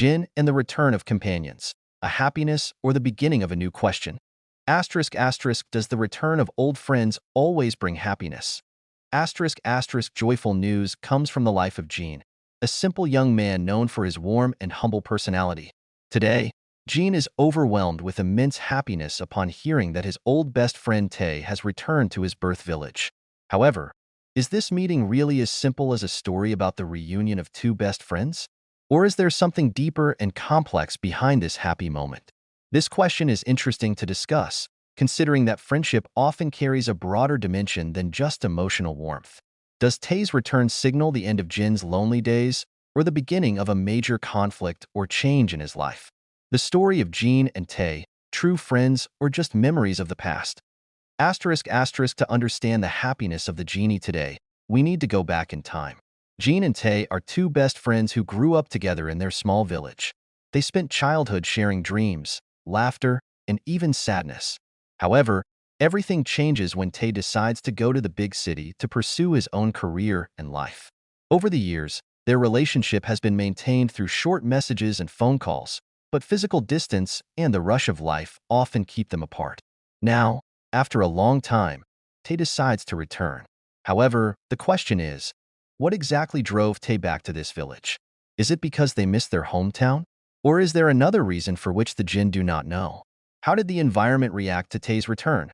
Jin and the return of companions, a happiness or the beginning of a new question. Asterisk asterisk, does the return of old friends always bring happiness? Asterisk asterisk, joyful news comes from the life of Jin, a simple young man known for his warm and humble personality. Today, Jin is overwhelmed with immense happiness upon hearing that his old best friend Tae has returned to his birth village. However, is this meeting really as simple as a story about the reunion of two best friends? Or is there something deeper and complex behind this happy moment? This question is interesting to discuss, considering that friendship often carries a broader dimension than just emotional warmth. Does Tae's return signal the end of Jin's lonely days, or the beginning of a major conflict or change in his life? The story of Jin and Tae, true friends or just memories of the past? Asterisk asterisk, to understand the happiness of the genie today, we need to go back in time. Jin and Tae are two best friends who grew up together in their small village. They spent childhood sharing dreams, laughter, and even sadness. However, everything changes when Tae decides to go to the big city to pursue his own career and life. Over the years, their relationship has been maintained through short messages and phone calls, but physical distance and the rush of life often keep them apart. Now, after a long time, Tae decides to return. However, the question is, what exactly drove Tae back to this village? Is it because they missed their hometown? Or is there another reason for which the Jin do not know? How did the environment react to Tae's return?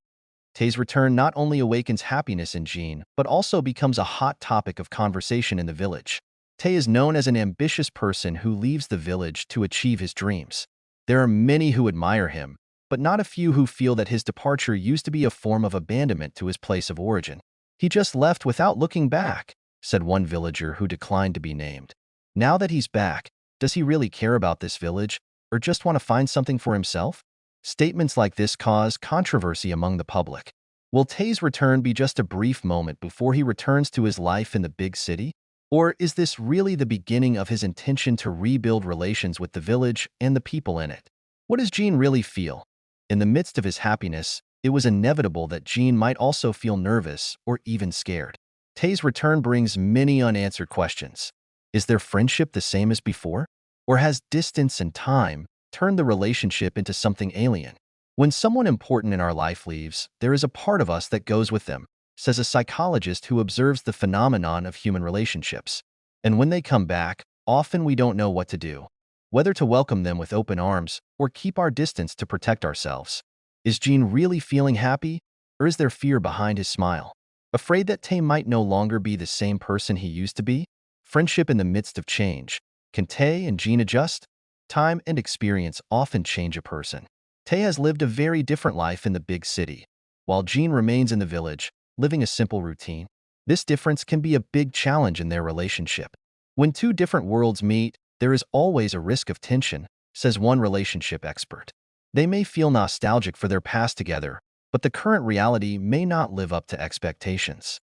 Tae's return not only awakens happiness in Jin, but also becomes a hot topic of conversation in the village. Tae is known as an ambitious person who leaves the village to achieve his dreams. There are many who admire him, but not a few who feel that his departure used to be a form of abandonment to his place of origin. "He just left without looking back," said one villager who declined to be named. Now that he's back, does he really care about this village, or just want to find something for himself? Statements like this cause controversy among the public. Will Tae's return be just a brief moment before he returns to his life in the big city? Or is this really the beginning of his intention to rebuild relations with the village and the people in it? What does Jin really feel? In the midst of his happiness, it was inevitable that Jin might also feel nervous or even scared. Tae's return brings many unanswered questions. Is their friendship the same as before? Or has distance and time turned the relationship into something alien? When someone important in our life leaves, there is a part of us that goes with them, says a psychologist who observes the phenomenon of human relationships. And when they come back, often we don't know what to do, whether to welcome them with open arms or keep our distance to protect ourselves. Is Jin really feeling happy, or is there fear behind his smile? Afraid that Tae might no longer be the same person he used to be? Friendship in the midst of change. Can Tae and Jin adjust? Time and experience often change a person. Tae has lived a very different life in the big city, while Jin remains in the village, living a simple routine. This difference can be a big challenge in their relationship. When two different worlds meet, there is always a risk of tension, says one relationship expert. They may feel nostalgic for their past together, but the current reality may not live up to expectations.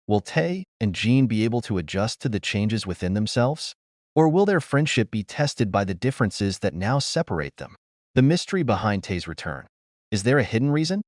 Will Tae and Jin be able to adjust to the changes within themselves? Or will their friendship be tested by the differences that now separate them? The mystery behind Tae's return. Is there a hidden reason?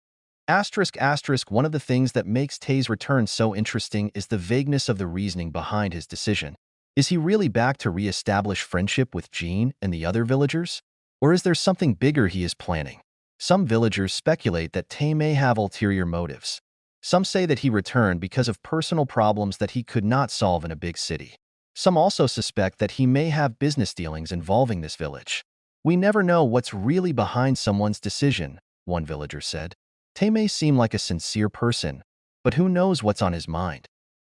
Asterisk asterisk, one of the things that makes Tae's return so interesting is the vagueness of the reasoning behind his decision. Is he really back to re-establish friendship with Jin and the other villagers? Or is there something bigger he is planning? Some villagers speculate that Tae may have ulterior motives. Some say that he returned because of personal problems that he could not solve in a big city. Some also suspect that he may have business dealings involving this village. "We never know what's really behind someone's decision," one villager said. Tae may seem like a sincere person, but who knows what's on his mind?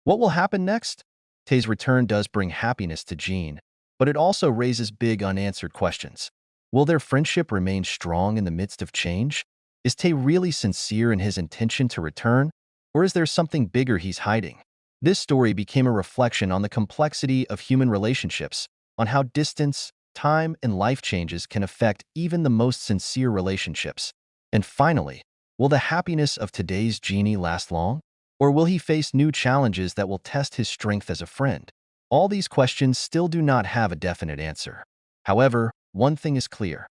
What will happen next? Tae's return does bring happiness to Jin, but it also raises big unanswered questions. Will their friendship remain strong in the midst of change? Is Tae really sincere in his intention to return, or is there something bigger he's hiding? This story became a reflection on the complexity of human relationships, on how distance, time, and life changes can affect even the most sincere relationships. And finally, will the happiness of today's genie last long? Or will he face new challenges that will test his strength as a friend? All these questions still do not have a definite answer. However, one thing is clear.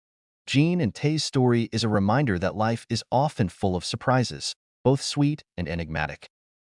Jin and Tae's story is a reminder that life is often full of surprises, both sweet and enigmatic.